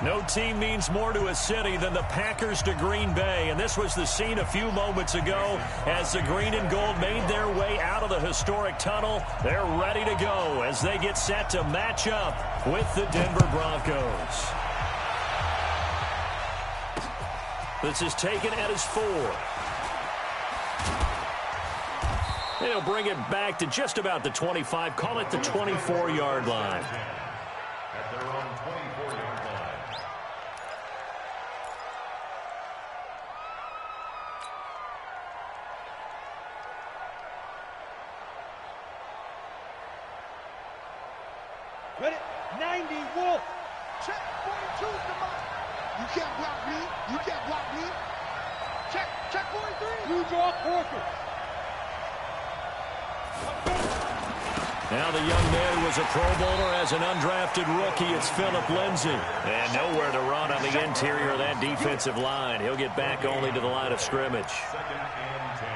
No team means more to a city than the Packers to Green Bay, and this was the scene a few moments ago as the green and gold made their way out of the historic tunnel. They're ready to go as they get set to match up with the Denver Broncos. This is taken at his 4. They'll bring it back to just about the 25, call it the 24-yard line. At their own 24-yard line. Ready? 90, Wolf. Check, 42, come on. You can't block me. You can't block me. Check 43. Blue draw, Porter. Now the young man who was a Pro Bowler as an undrafted rookie. It's Phillip Lindsay. And nowhere to run on the interior of that defensive line. He'll get back only to the line of scrimmage. 2nd and 10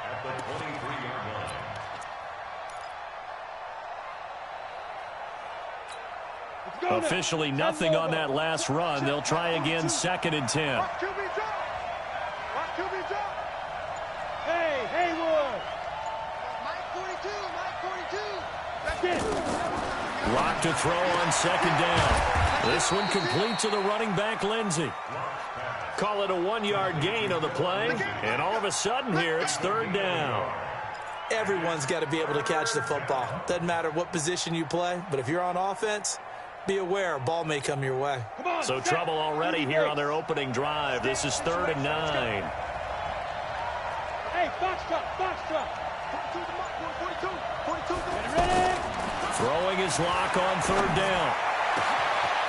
at the 23-yard line. Officially nothing on that last run. They'll try again 2nd and 10. Watch QB drop. Watch QB drop. Hey, Haywood. Mike 42. That's it. Lock to throw on 2nd down. This one complete to the running back, Lindsay. Call it a 1-yard gain on the play. And all of a sudden here, it's 3rd down. Everyone's got to be able to catch the football. Doesn't matter what position you play, but if you're on offense, be aware a ball may come your way. So trouble already here on their opening drive. This is 3rd and 9. Hey, box truck. 42. Ready? Throwing his lock on 3rd down.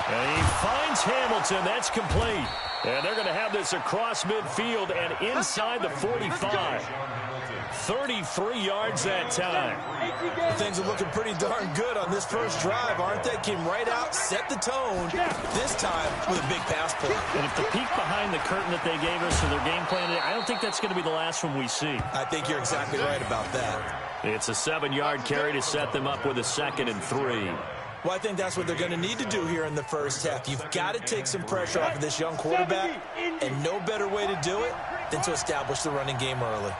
And he finds Hamilton. That's complete. And they're going to have this across midfield and inside the 45. 33 yards that time. Things are looking pretty darn good on this first drive, aren't they? Came right out, set the tone, this time with a big pass play. And if the peek behind the curtain that they gave us for their game plan, I don't think that's going to be the last one we see. I think you're exactly right about that. It's a 7-yard carry to set them up with a 2nd and 3. Well, I think that's what they're going to need to do here in the first half. You've got to take some pressure off of this young quarterback, and no better way to do it than to establish the running game early.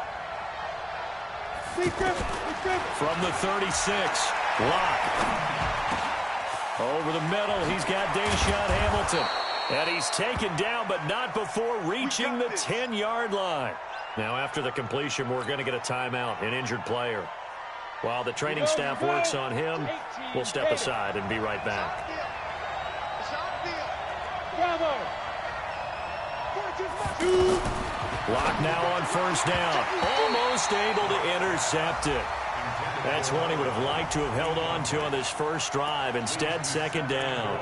From the 36, Lock. Over the middle, he's got Deshaun Hamilton. And he's taken down, but not before reaching the 10-yard line. Now, after the completion, we're going to get a timeout, an injured player. While the training staff works on him, we'll step aside and be right back. Bravo. Lock now on 1st down. Almost able to intercept it. That's one he would have liked to have held on to on this first drive. Instead, 2nd down.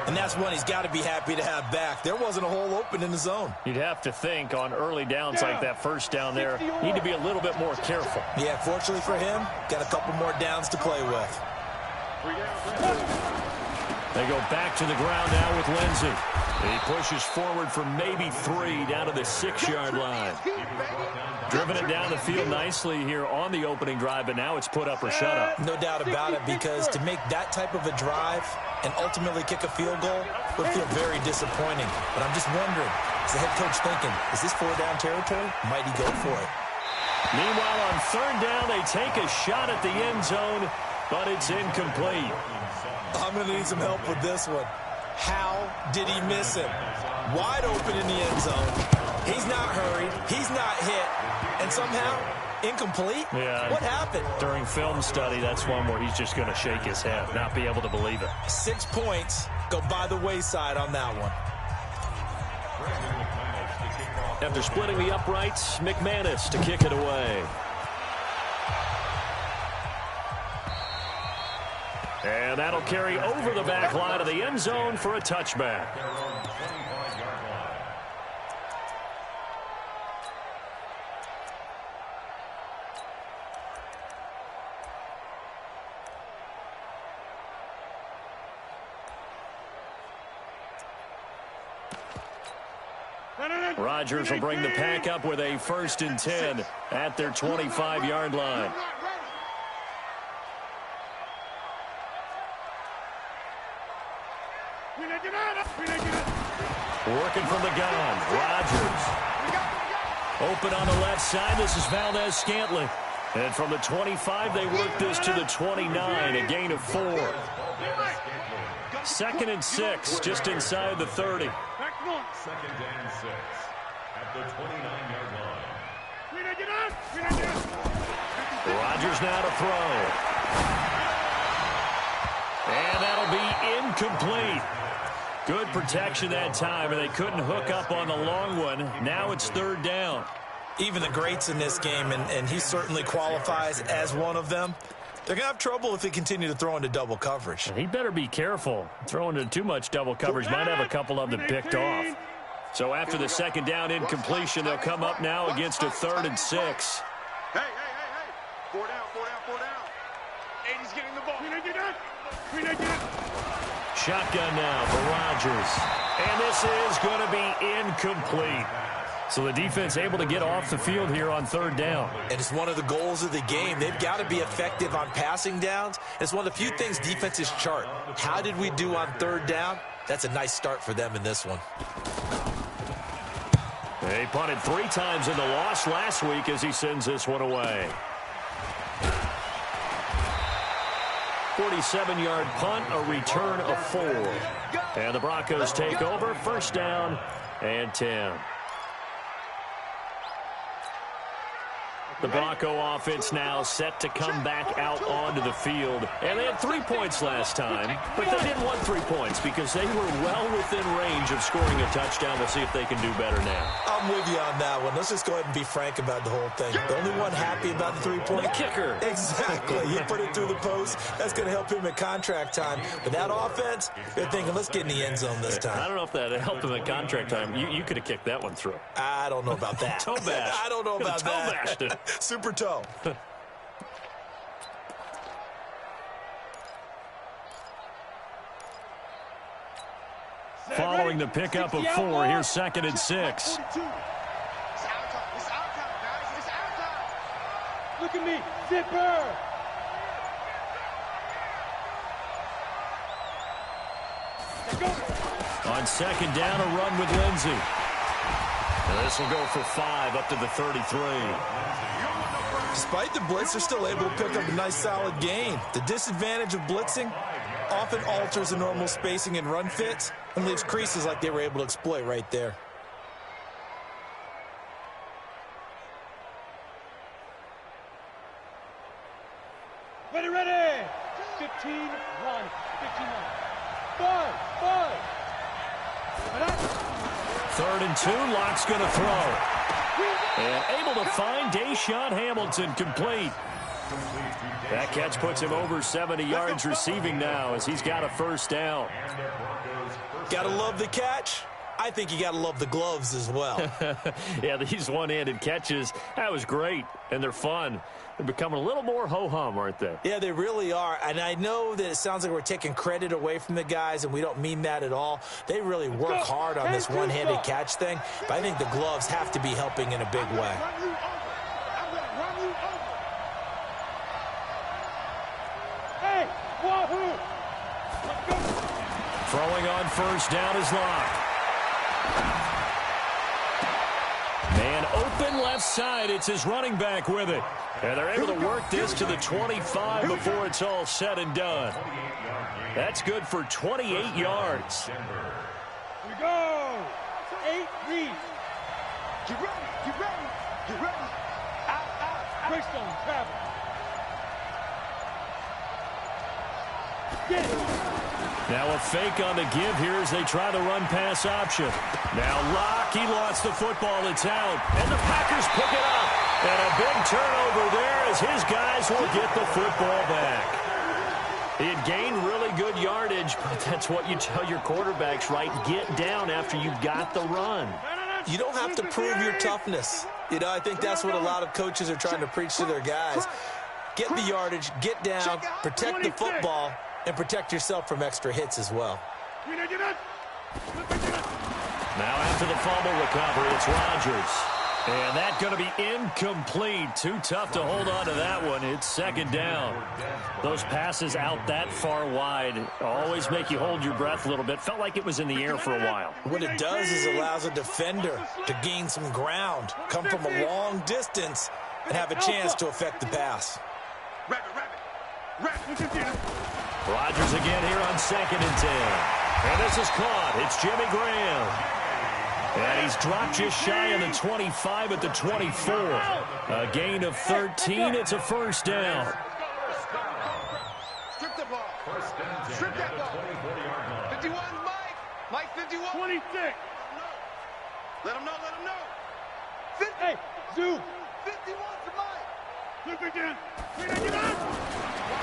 And that's one he's got to be happy to have back. There wasn't a hole open in the zone. You'd have to think on early downs like that 1st down there, need to be a little bit more careful. Yeah, fortunately for him, got a couple more downs to play with. They go back to the ground now with Lindsay. He pushes forward for maybe 3 down to the 6-yard line. Driven it down the field nicely here on the opening drive, but now it's put up or shut up. No doubt about it, because to make that type of a drive and ultimately kick a field goal would feel very disappointing. But I'm just wondering, is the head coach thinking, is this 4-down territory? Might he go for it? Meanwhile, on 3rd down, they take a shot at the end zone, but it's incomplete. I'm going to need some help with this one. How did he miss him? Wide open in the end zone. He's not hurried. He's not hit. And somehow, incomplete? Yeah. What happened? During film study, that's one where he's just going to shake his head, not be able to believe it. 6 points go by the wayside on that one. After splitting the uprights, McManus to kick it away. And that'll carry over the back line of the end zone for a touchback. Rodgers will bring the pack up with a 1st and 10 at their 25-yard line. Working from the gun. Rodgers. Open on the left side. This is Valdez-Scantling. And from the 25, they work this to the 29, a gain of 4. 2nd and 6, just inside the 30. 2nd and 6 at the 29-yard line. Rodgers now to throw. And that'll be incomplete. Good protection that time, and they couldn't hook up on the long one. Now it's 3rd down. Even the greats in this game, and he certainly qualifies as one of them, they're going to have trouble if they continue to throw into double coverage. He better be careful. Throwing into too much double coverage might have a couple of them picked off. So after the 2nd down incompletion, they'll come up now against a 3rd and 6. Hey. 4 down. 80's getting the ball. Shotgun now for Rodgers. And this is going to be incomplete. So the defense able to get off the field here on 3rd down. And it's one of the goals of the game. They've got to be effective on passing downs. It's one of the few things defenses chart. How did we do on 3rd down? That's a nice start for them in this one. They punted 3 times in the loss last week as he sends this one away. 47-yard punt, a return of 4. And the Broncos take over, 1st down and 10. The Bronco offense now set to come back out onto the field. And they had 3 points last time, but they didn't want 3 points because they were well within range of scoring a touchdown. We'll see if they can do better now. I'm with you on that one. Let's just go ahead and be frank about the whole thing. The only one happy about the 3-point. The kicker. Exactly. He put it through the post. That's going to help him at contract time. But that offense, they're thinking, let's get in the end zone this time. I don't know if that helped him at contract time. You could have kicked that one through. I don't know about that. Toe bash. I don't know about toe that. Bashed it. Super toe. Following the pickup of 4, here's 2nd and 6. It's our time, guys. It's our time. Look at me. Zipper. Let's go. On 2nd down, a run with Lindsey. And this will go for 5 up to the 33. Despite the blitz, they're still able to pick up a nice solid gain. The disadvantage of blitzing often alters the normal spacing and run fits and leaves creases like they were able to exploit right there. Ready. 15-1. 15-1. 5. 3rd and 2, Locke's going to throw. And able to find Deshaun Hamilton complete. That catch puts him over 70 yards receiving now as he's got a 1st down. Gotta love the catch. I think you gotta love the gloves as well. Yeah, these one-handed catches, that was great, and they're fun. They're becoming a little more ho-hum, aren't they? Yeah, they really are. And I know that it sounds like we're taking credit away from the guys, and we don't mean that at all. They really work hard on this one-handed catch thing, but I think the gloves have to be helping in a big way. I'm going to run you over. Hey, wahoo! Throwing on 1st down is Locke. Man open left side. It's his running back with it. And they're able to work this to the 25 before it's all said and done. That's good for 28 yards. Here we go. 8 lead. Get ready. Out. Greystone, travel. Get it. Now a fake on the give here as they try the run-pass option. Now Locke, he lost the football. It's out. And the Packers pick it up. And a big turnover there as his guys will get the football back. He had gained really good yardage, but that's what you tell your quarterbacks, right? Get down after you've got the run. You don't have to prove your toughness. You know, I think that's what a lot of coaches are trying to preach to their guys. Get the yardage, get down, protect the football, and protect yourself from extra hits as well. Now after the fumble recovery, it's Rodgers. And that's going to be incomplete. Too tough to hold on to that one. It's second down. Those passes out that far wide always make you hold your breath a little bit. Felt like it was in the air for a while. What it does is allows a defender to gain some ground, come from a long distance, and have a chance to affect the pass. Rodgers again here on 2nd and 10. And this is caught. It's Jimmy Graham. And he's dropped just shy of the 25 at the 24. A gain of 13. It's a first down. Strip the ball. Strip that ball. 51, Mike. Mike 51. 26. Let him know. 50. Hey, Zoo. 51 to Mike. Look again.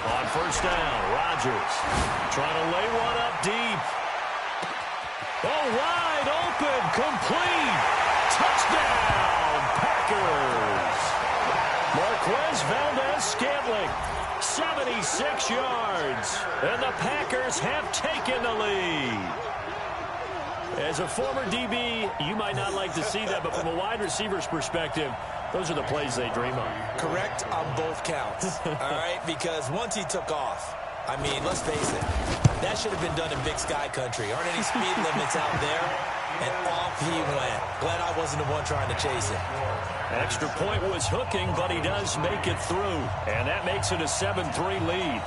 On first down, Rodgers trying to lay one up deep. Oh, wide open, complete. Touchdown, Packers. Marquez Valdez-Scantling, 76 yards. And the Packers have taken the lead. As a former DB, you might not like to see that, but from a wide receiver's perspective, those are the plays they dream of. Correct on both counts, all right? Because once he took off, I mean, let's face it, that should have been done in Big Sky country. Aren't any speed limits out there? And off he went. Glad I wasn't the one trying to chase him. Extra point was hooking, but he does make it through. And that makes it a 7-3 lead.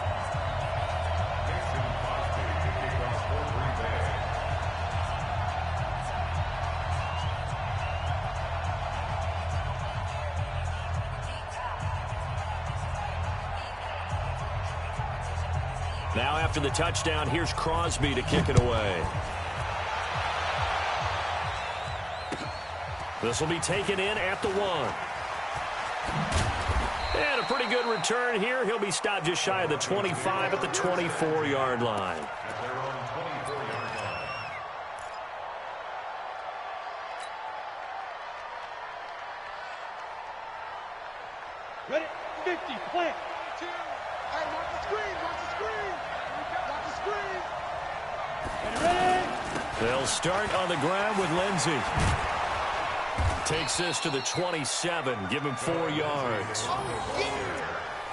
Now after the touchdown, here's Crosby to kick it away. This will be taken in at the 1. And a pretty good return here. He'll be stopped just shy of the 25 at the 24-yard line. Ready? 50. Plant. Hey, watch the screen. Ready? They'll start on the ground with Lindsey. Takes this to the 27. Give him 4 yards.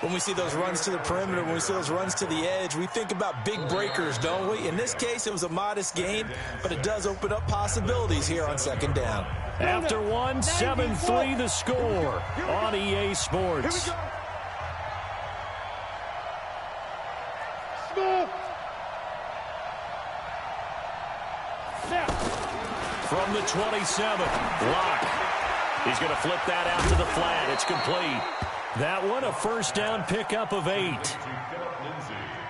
When we see those runs to the perimeter, when we see those runs to the edge, we think about big breakers, don't we? In this case, it was a modest gain, but it does open up possibilities here on 2nd down. After 1, 7-3 the score on EA Sports. From the 27, Block. He's going to flip that out to the flat. It's complete. That one, a first down pickup of 8.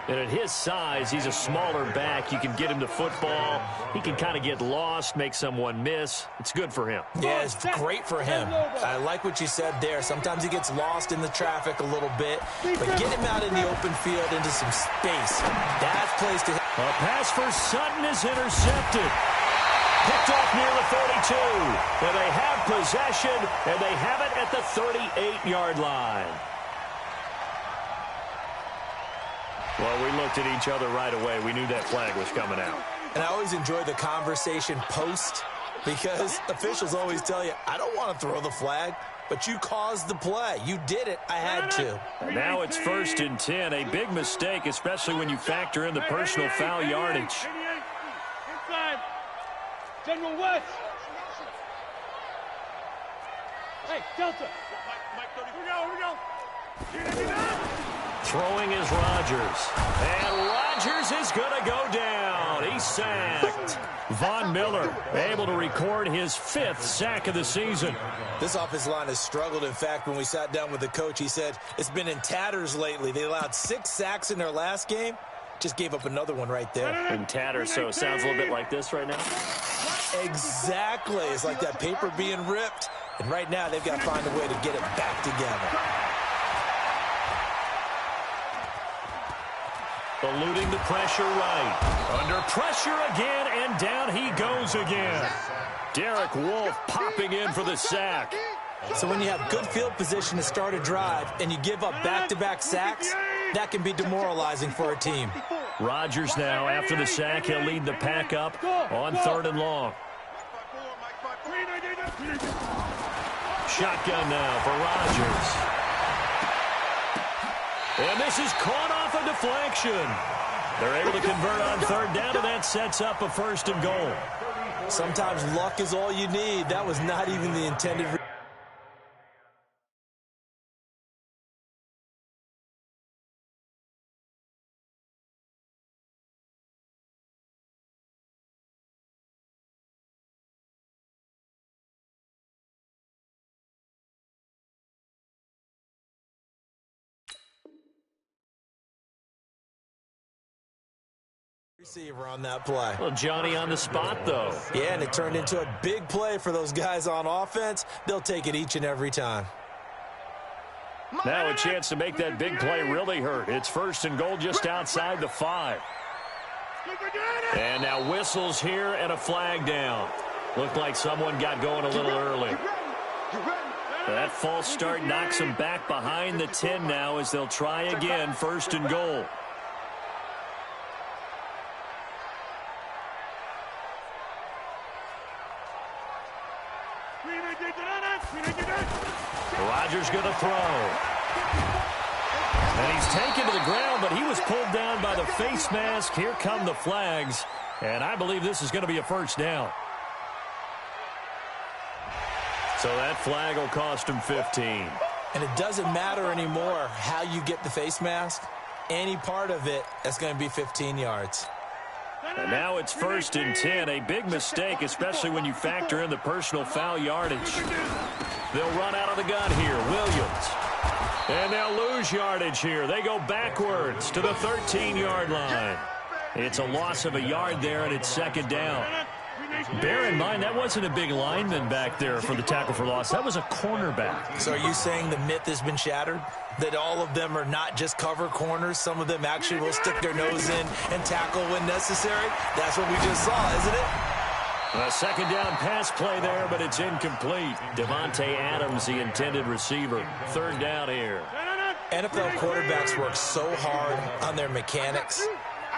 And at his size, he's a smaller back. You can get him to football. He can kind of get lost, make someone miss. It's good for him. Yeah, it's great for him. I like what you said there. Sometimes he gets lost in the traffic a little bit, but get him out in the open field into some space. That's place to hit. A pass for Sutton is intercepted. Picked off near the 42. And they have possession, and they have it at the 38-yard line. Well, we looked at each other right away. We knew that flag was coming out. And I always enjoy the conversation post because officials always tell you, I don't want to throw the flag, but you caused the play. You did it. I had to. Now it's 1st and 10. A big mistake, especially when you factor in the personal foul yardage. Inside. General West. Hey, Delta. Here we go. Throwing is Rodgers. And Rodgers is going to go down. He's sacked. Von Miller able to record his 5th sack of the season. This offensive line has struggled. In fact, when we sat down with the coach, he said it's been in tatters lately. They allowed 6 sacks in their last game. Just gave up another one right there. In tatters, so it sounds a little bit like this right now. Exactly. It's like that paper being ripped. And right now, they've got to find a way to get it back together. Eluding the pressure right. Under pressure again, and down he goes again. Derek Wolfe popping in for the sack. So when you have good field position to start a drive and you give up back-to-back sacks, that can be demoralizing for a team. Rodgers now, after the sack, he'll lead the pack up on 3rd and long. Shotgun now for Rodgers. And this is caught off a deflection. They're able to convert on third down, and that sets up a 1st and goal. Sometimes luck is all you need. That was not even the intended. Receiver on that play. Well, Johnny on the spot, though. Yeah, and it turned into a big play for those guys on offense. They'll take it each and every time. Now a chance to make that big play really hurt. It's 1st and goal just outside the 5. And now whistles here and a flag down. Looked like someone got going a little early. That false start knocks them back behind the 10 now as they'll try again, 1st and goal. Rodgers going to throw. And he's taken to the ground, but he was pulled down by the face mask. Here come the flags. And I believe this is going to be a 1st down. So that flag will cost him 15. And it doesn't matter anymore how you get the face mask. Any part of it, that's going to be 15 yards. And now it's 1st and 10. A big mistake, especially when you factor in the personal foul yardage. They'll run out of the gun here. Williams. And they'll lose yardage here. They go backwards to the 13-yard line. It's a loss of a yard there, and it's 2nd down. Bear in mind, that wasn't a big lineman back there for the tackle for loss. That was a cornerback. So are you saying the myth has been shattered? That all of them are not just cover corners? Some of them actually will stick their nose in and tackle when necessary? That's what we just saw, isn't it? A 2nd down pass play there, but it's incomplete. Devontae Adams, the intended receiver. 3rd down here. NFL quarterbacks work so hard on their mechanics,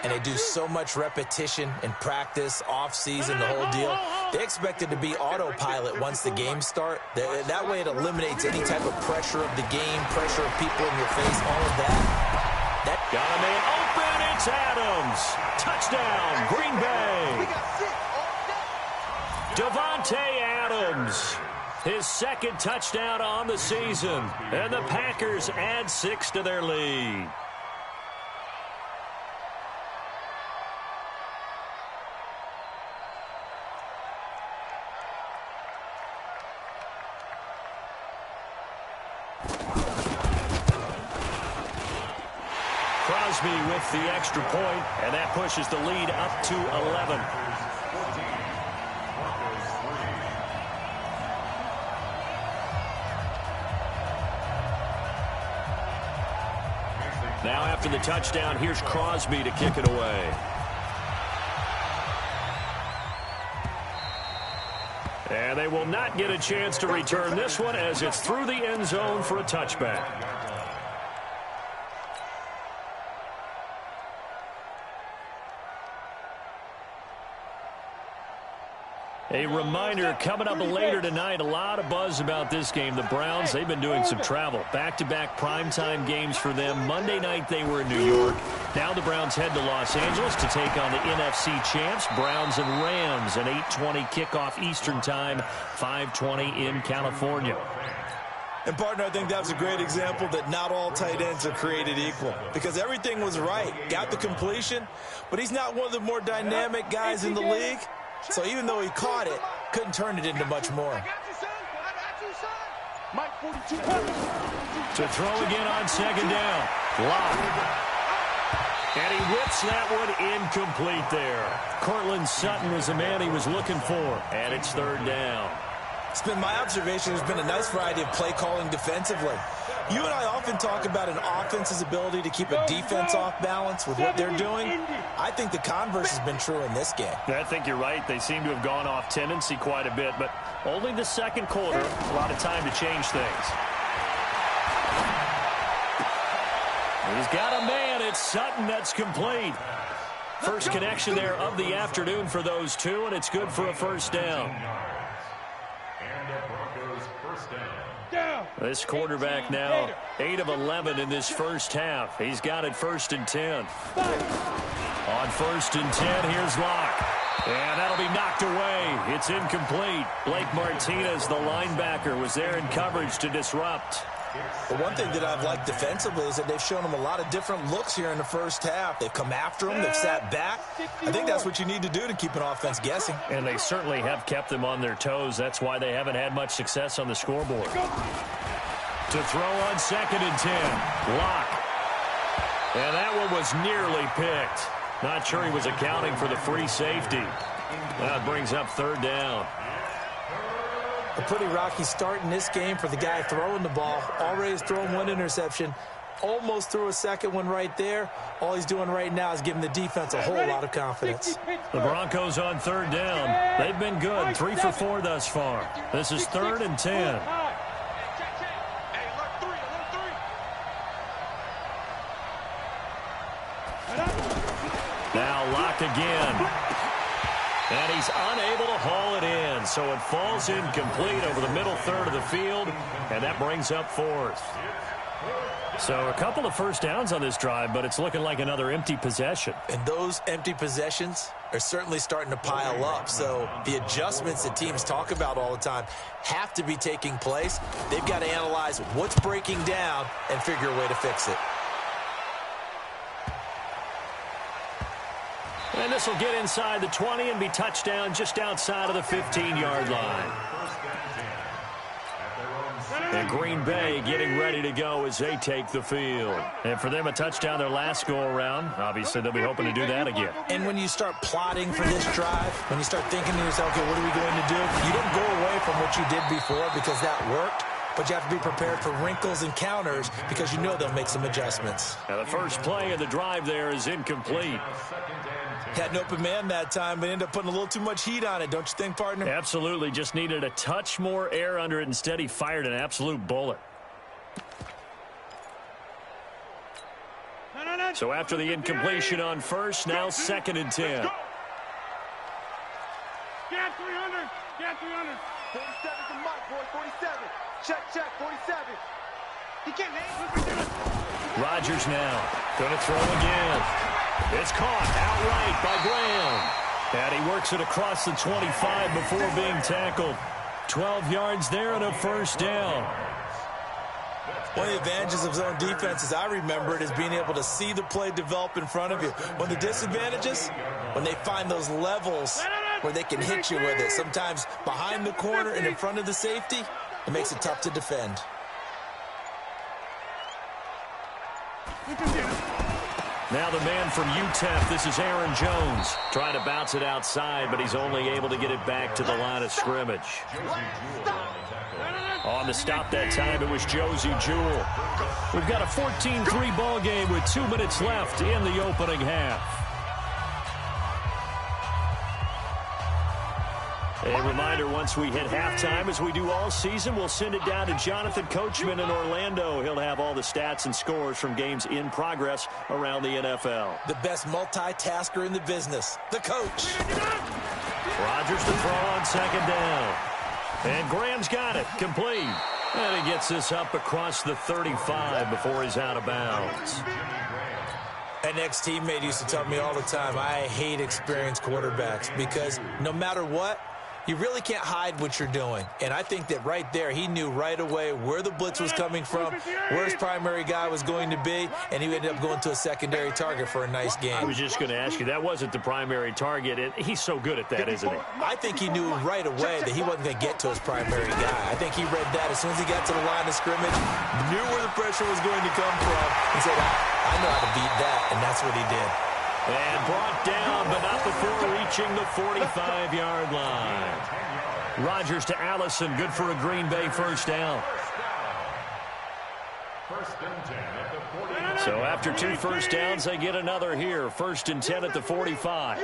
and they do so much repetition and practice, off-season, the whole deal. They expect it to be autopilot once the games start. That way it eliminates any type of pressure of the game, pressure of people in your face, all of that. Got a man open. It's Adams. Touchdown, Green Bay. Devontae Adams, his 2nd touchdown on the season. And the Packers add 6 to their lead. Crosby with the extra point, and that pushes the lead up to 11. Now after the touchdown, here's Crosby to kick it away. And they will not get a chance to return this one as it's through the end zone for a touchback. A reminder, coming up later tonight, a lot of buzz about this game. The Browns, they've been doing some travel. Back-to-back primetime games for them. Monday night they were in New York. Now the Browns head to Los Angeles to take on the NFC champs, Browns and Rams. An 8:20 kickoff Eastern time, 5:20 in California. And, partner, I think that was a great example that not all tight ends are created equal, because everything was right. Got the completion, but he's not one of the more dynamic guys in the league. So even though he caught it, couldn't turn it into much more. To throw again on 2nd down. Lock. And he whips that one incomplete there. Cortland Sutton was the man he was looking for. And it's 3rd down. It's been my observation there's been a nice variety of play calling defensively. You and I often talk about an offense's ability to keep a defense off balance with what they're doing. I think the converse has been true in this game. I think you're right. They seem to have gone off tendency quite a bit, but only the 2nd quarter. A lot of time to change things. He's got a man. It's Sutton. That's complete. First connection there of the afternoon for those two, and it's good for a 1st down. And the Broncos' 1st Down. This quarterback now 8 of 11 in this first half. He's got it 1st and 10. On 1st and 10, here's Locke. And that'll be knocked away. It's incomplete. Blake Martinez, the linebacker, was there in coverage to disrupt. But one thing that I've liked defensively is that they've shown him a lot of different looks here in the first half. They've come after him. They've sat back. I think that's what you need to do to keep an offense guessing. And they certainly have kept them on their toes. That's why they haven't had much success on the scoreboard. To throw on 2nd and 10. Locke. And that one was nearly picked. Not sure he was accounting for the free safety. That brings up 3rd down. A pretty rocky start in this game for the guy throwing the ball. Already has thrown 1 interception. Almost threw a 2nd one right there. All he's doing right now is giving the defense a whole lot of confidence. The Broncos on 3rd down. They've been good. 3 for 4 thus far. This is 3rd and 10. Now Locke again. And he's unable to haul it in, so it falls incomplete over the middle third of the field, and that brings up 4th. So a couple of first downs on this drive, but it's looking like another empty possession. And those empty possessions are certainly starting to pile up. So the adjustments that teams talk about all the time have to be taking place. They've got to analyze what's breaking down and figure a way to fix it. And this will get inside the 20 and be touchdown just outside of the 15-yard line. And Green Bay getting ready to go as they take the field. And for them, a touchdown their last go-around. Obviously, they'll be hoping to do that again. And when you start plotting for this drive, when you start thinking to yourself, okay, what are we going to do? You don't go away from what you did before because that worked. But you have to be prepared for wrinkles and counters because you know they'll make some adjustments. Now, the first play of the drive there is incomplete. Had an open man that time, but ended up putting a little too much heat on it, don't you think, partner? Absolutely. Just needed a touch more air under it. Instead, he fired an absolute bullet. So after the incompletion on 1st, now 2nd and 10. Get 300. Get 300. 47 to Mike, boy. 47. Check, 47. He can't hang. Rodgers now going to throw again. It's caught outright by Graham. And he works it across the 25 before being tackled. 12 yards there and a first down. One of the advantages of zone defense, as I remember it, is being able to see the play develop in front of you. One of the disadvantages, when they find those levels where they can hit you with it, sometimes behind the corner and in front of the safety, it makes it tough to defend. Now the man from UTEP, this is Aaron Jones. Trying to bounce it outside, but he's only able to get it back to the line of scrimmage. On the stop that time, it was Josie Jewell. We've got a 14-3 ball game with 2 minutes left in the opening half. A reminder, once we hit halftime, as we do all season, we'll send it down to Jonathan Coachman in Orlando. He'll have all the stats and scores from games in progress around the NFL. The best multitasker in the business, the coach. Rodgers to throw on 2nd down. And Graham's got it, complete. And he gets this up across the 35 before he's out of bounds. An ex-teammate used to tell me all the time, I hate experienced quarterbacks because no matter what, you really can't hide what you're doing. And I think that right there, he knew right away where the blitz was coming from, where his primary guy was going to be, and he ended up going to a secondary target for a nice game. I was just going to ask you, that wasn't the primary target. He's so good at that, isn't he? I think he knew right away that he wasn't going to get to his primary guy. I think he read that as soon as he got to the line of scrimmage, knew where the pressure was going to come from, and said, I know how to beat that, and that's what he did. And brought down, but not before reaching the 45-yard line. Rodgers to Allison, good for a Green Bay first down. So after 2 first downs, they get another here. 1st and 10 at the 45.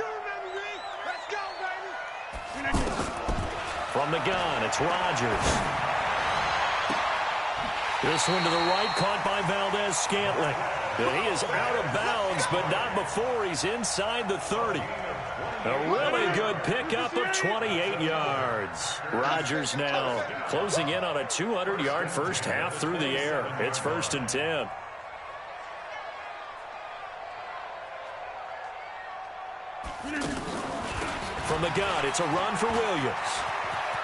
From the gun, it's Rodgers. This one to the right, caught by Valdez-Scantling. And he is out of bounds, but not before he's inside the 30. A really good pickup of 28 yards. Rodgers now closing in on a 200-yard first half through the air. It's 1st and 10. From the gun, it's a run for Williams.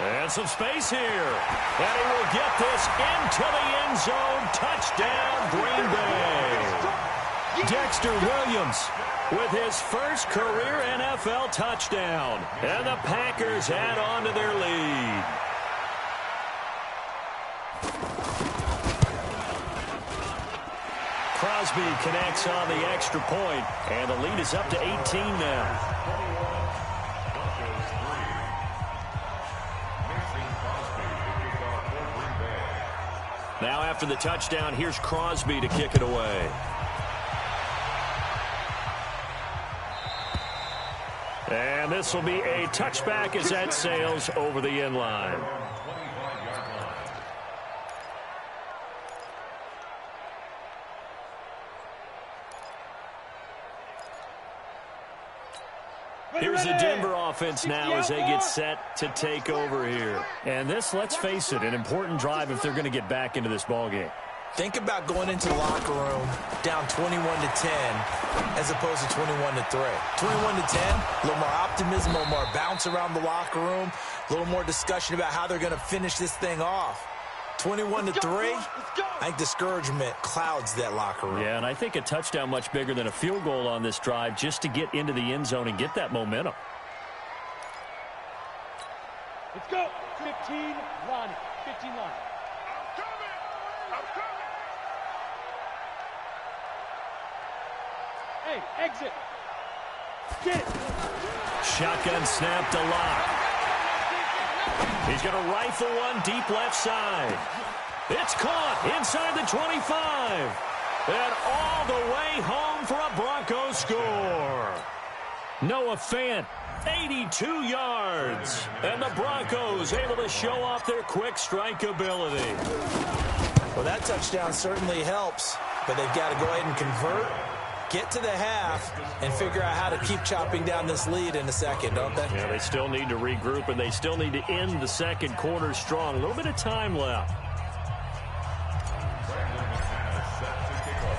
And some space here. And he will get this into the end zone. Touchdown, Green Bay. Dexter Williams with his first career NFL touchdown. And the Packers add on to their lead. Crosby connects on the extra point, and the lead is up to 18 now. Now after the touchdown, here's Crosby to kick it away. And this will be a touchback as that sails over the end line. Here's the Denver offense now as they get set to take over here. And this, let's face it, an important drive if they're going to get back into this ballgame. Think about going into the locker room down 21-10 as opposed to 21-3. 21-10, a little more optimism, a little more bounce around the locker room, a little more discussion about how they're going to finish this thing off. 21-3, I think discouragement clouds that locker room. Yeah, and I think a touchdown much bigger than a field goal on this drive just to get into the end zone and get that momentum. Let's go. 15, Lonnie. 15, Lonnie. I'm coming. Hey, exit. Get it. Shotgun snap to Locke. He's going to rifle one deep left side. It's caught inside the 25. And all the way home for a Broncos score. Noah Fant, 82 yards. And the Broncos able to show off their quick strike ability. Well, that touchdown certainly helps, but they've got to go ahead and convert, get to the half, and figure out how to keep chopping down this lead in a second, don't they? Yeah, they still need to regroup, and they still need to end the second quarter strong. A little bit of time left.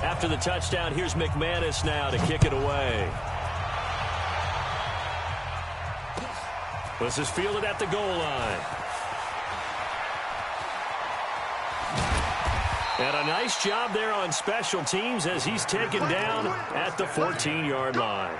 After the touchdown, here's McManus now to kick it away. This is fielded at the goal line. And a nice job there on special teams as he's taken down at the 14-yard line.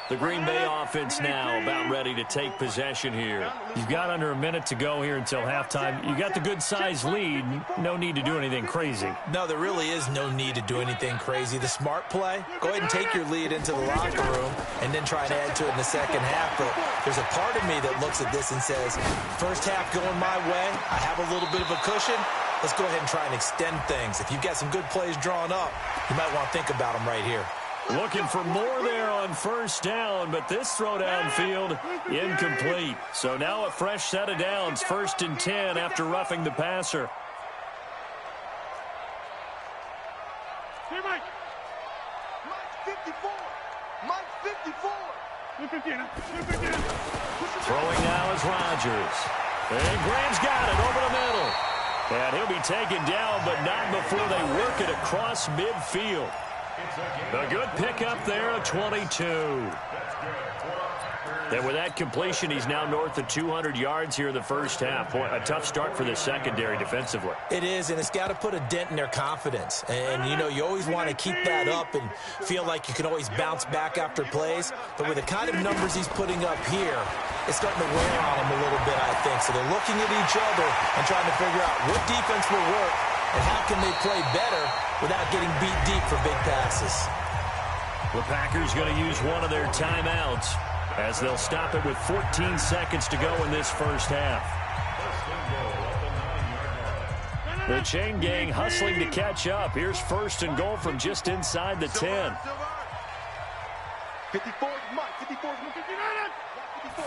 The Green Bay offense now about ready to take possession here. You've got under a minute to go here until halftime. You got the good-sized lead. No need to do anything crazy. No, there really is no need to do anything crazy. The smart play, go ahead and take your lead into the locker room and then try to add to it in the second half. But there's a part of me that looks at this and says, first half going my way, I have a little bit of a cushion. Let's go ahead and try and extend things. If you've got some good plays drawn up, you might want to think about them right here. Looking for more there on first down, but this throw downfield incomplete. So now a fresh set of downs, 1st and 10 after roughing the passer. Hey, Mike. Mike 54. Mike 54. Throwing now is Rodgers. And Graham's got it over the middle. And he'll be taken down, but not before they work it across midfield. A good pickup there of 22. And with that completion, he's now north of 200 yards here in the first half. Boy, a tough start for the secondary defensively. It is, and it's got to put a dent in their confidence. And, you know, you always want to keep that up and feel like you can always bounce back after plays. But with the kind of numbers he's putting up here, it's starting to wear on them a little bit, I think. So they're looking at each other and trying to figure out what defense will work and how can they play better without getting beat deep for big passes. The Packers going to use one of their timeouts as they'll stop it with 14 seconds to go in this first half. The chain gang hustling to catch up. Here's 1st and goal from just inside the 10. 54 is Mike. 54 is Mike. 54.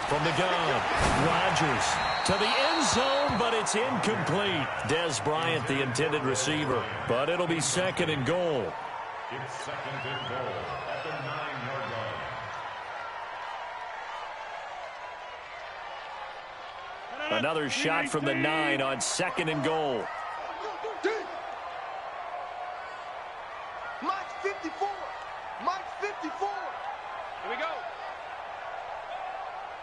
From the gun, Rodgers to the end zone, but it's incomplete. Des Bryant, the intended receiver, but it'll be 2nd and goal. It's 2nd and goal at the 9-yard line. Another shot from the 9 on 2nd and goal. Mike's 54. Mike's 54. Here we go.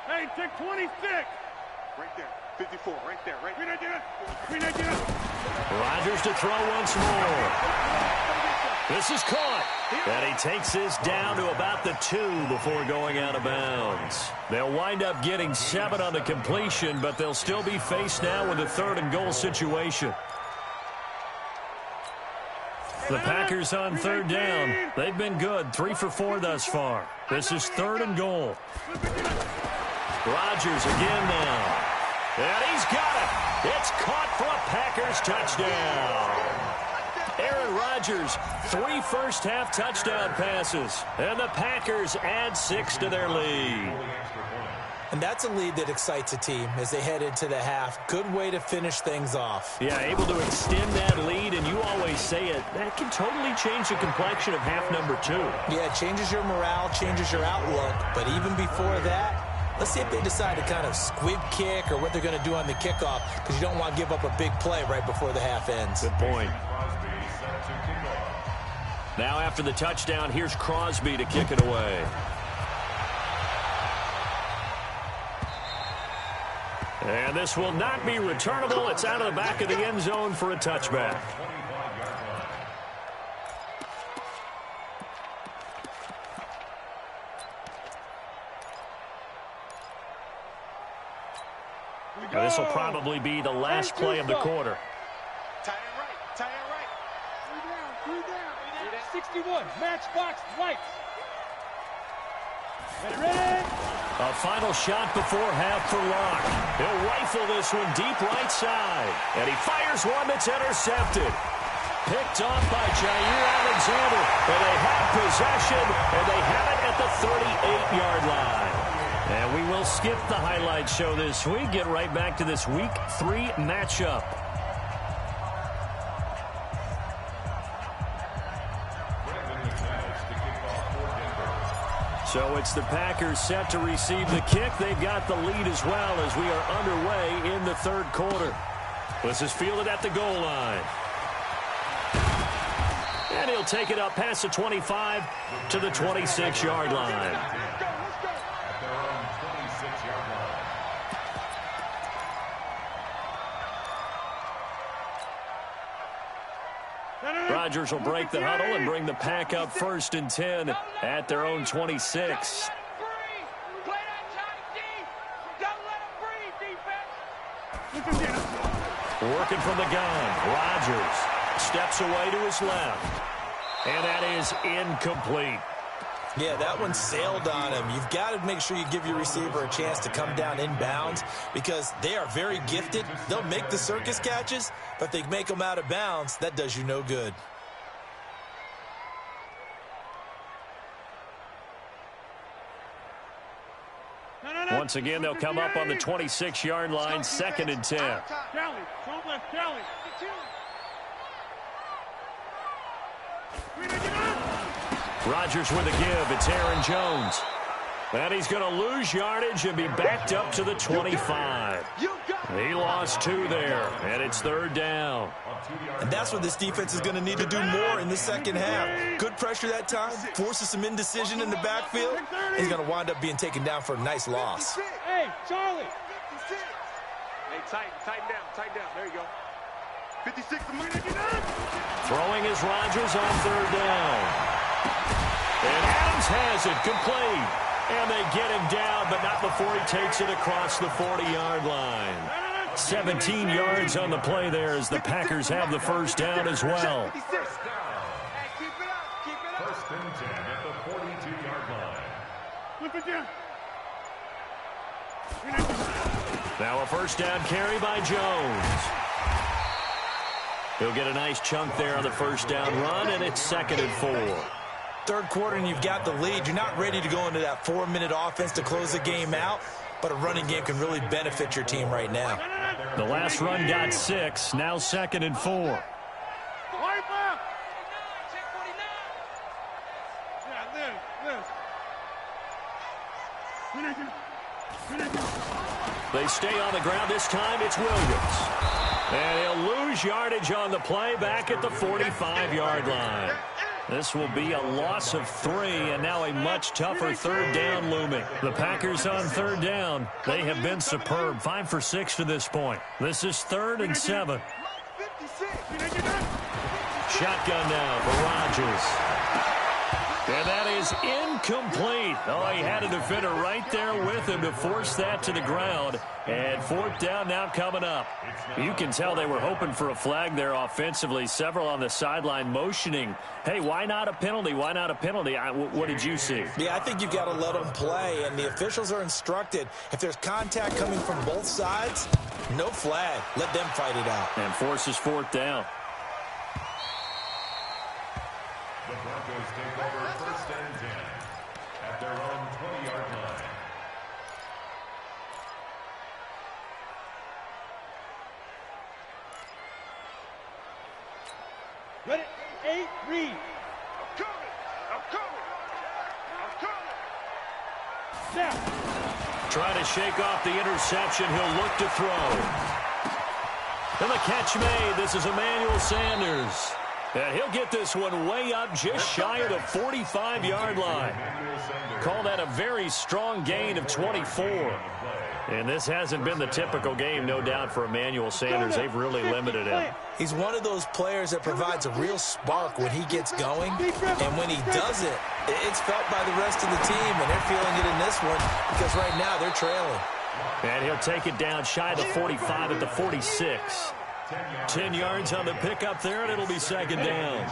Hey, take 26. Right there. 54. Right there. Right there. Rodgers to throw once more. This is caught. And he takes this down to about the 2 before going out of bounds. They'll wind up getting 7 on the completion, but they'll still be faced now with a 3rd and goal situation. The Packers on 3rd down. They've been good, 3 for 4 thus far. This is 3rd and goal. Rodgers again now. And he's got it. It's caught for a Packers touchdown. Aaron Rodgers, 3 first-half touchdown passes. And the Packers add 6 to their lead. And that's a lead that excites a team as they head into the half. Good way to finish things off. Yeah, able to extend that lead, and you always say it, that can totally change the complexion of half number 2. Yeah, it changes your morale, changes your outlook. But even before that, let's see if they decide to kind of squib kick or what they're going to do on the kickoff, because you don't want to give up a big play right before the half ends. Good point. Now after the touchdown, here's Crosby to kick it away. And this will not be returnable. It's out of the back of the end zone for a touchback. This will probably be the last play of the quarter. Tie it right. Tie it right. 3 down. 61. Matchbox right. Ready? A final shot before half for Locke. He'll rifle this one deep right side. And he fires one that's intercepted. Picked off by Jair Alexander. And they have possession, and they have it at the 38-yard line. And we will skip the highlight show this week. Get right back to this Week 3 matchup. So it's the Packers set to receive the kick. They've got the lead as well as we are underway in the 3rd quarter. This is fielded at the goal line. And he'll take it up past the 25 to the 26-yard line. Rodgers will break the huddle and bring the Pack up 1st and 10 at their own 26. Working from the gun, Rodgers steps away to his left. And that is incomplete. Yeah, that one sailed on him. You've got to make sure you give your receiver a chance to come down inbounds because they are very gifted. They'll make the circus catches, but if they make them out of bounds, that does you no good. Once again, they'll come up on the 26-yard line, 2nd and 10. Kelly, don't left Kelly. Rodgers with a give. It's Aaron Jones. And he's going to lose yardage and be backed up to the 25. He lost 2 there, and it's 3rd down. And that's what this defense is going to need to do more in the second half. Good pressure that time, forces some indecision in the backfield. He's going to wind up being taken down for a nice loss. Hey, Charlie. Hey, tighten down. There you go. 56. Throwing is Rodgers on 3rd down. And Adams has it complete. And they get him down, but not before he takes it across the 40-yard line. 17 yards on the play there as the Packers have the 1st down as well. Hey, keep it up. 1st and 10 at the 42-yard line. Flip it down. Now a 1st down carry by Jones. He'll get a nice chunk there on the 1st down run, and it's 2nd and 4. 3rd quarter and you've got the lead. You're not ready to go into that 4-minute offense to close the game out. but a running game can really benefit your team right now. The last run got 6, now 2nd and 4. They stay on the ground. This time it's Williams. And he'll lose yardage on the play back at the 45-yard line. This will be a loss of 3, and now a much tougher 3rd down looming. The Packers on 3rd down. They have been superb. 5 for 6 to this point. This is 3rd and 7. Shotgun now for Rodgers. And that is incomplete. Oh, he had a defender right there with him to force that to the ground. And 4th down now coming up. You can tell they were hoping for a flag there offensively. Several on the sideline motioning. Hey, why not a penalty? Why not a penalty? What did you see? Yeah, I think you've got to let them play. And the officials are instructed, if there's contact coming from both sides, no flag. Let them fight it out. And forces 4th down. The Broncos take over 1st and 10 at their own 20-yard line. Ready? 8, read. I'm coming. I'm coming. I'm coming. Snap. Trying to shake off the interception. He'll look to throw. And the catch made. This is Emmanuel Sanders. And he'll get this one way up just shy of the 45-yard line. Call that a very strong gain of 24. And this hasn't been the typical game, no doubt, for Emmanuel Sanders. They've really limited him. He's one of those players that provides a real spark when he gets going. And when he does it, it's felt by the rest of the team. And they're feeling it in this one because right now they're trailing. And he'll take it down shy of the 45 at the 46. 10 yards on the pickup there, and it'll be 2nd down.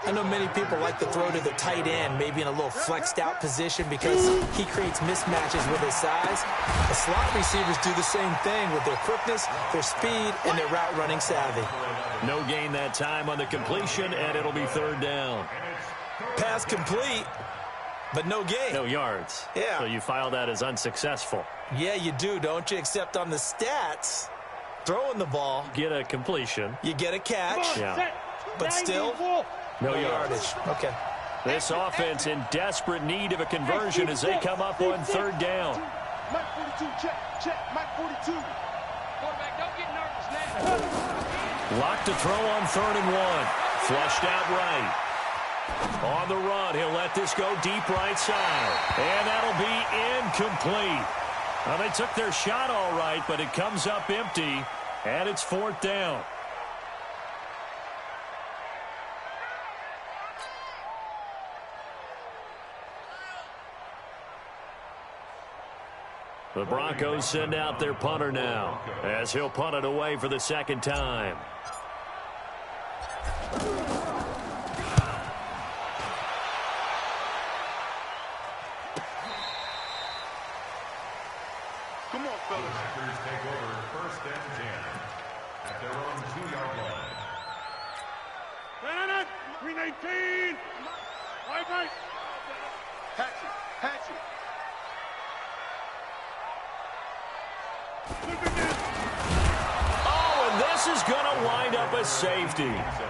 I know many people like to throw to the tight end, maybe in a little flexed out position because he creates mismatches with his size. The slot receivers do the same thing with their quickness, their speed, and their route running savvy. No gain that time on the completion, and it'll be 3rd down. Pass complete, but no gain. No yards. Yeah. So you file that as unsuccessful. Yeah, you do, don't you? Except on the stats, throwing the ball, Get a completion. you get a catch, Yeah. but still No yardage. Okay. This offense in desperate need of a conversion as they come up on 3rd down. Mike 42, check, check, Mike 42. Quarterback, don't get nervous now. Locked to throw on 3rd and 1. Flushed out right. On the run, he'll let this go deep right side. And that'll be incomplete. Well, they took their shot all right, but it comes up empty, and it's 4th down. The Broncos send out their punter now, as he'll punt it away for the 2nd time. Come on, fellas. Packers take over 1st and 10 at their own 2-yard line. 319. Bye-bye. Hatchet, hatchet. Oh, and this is going to wind up a safety.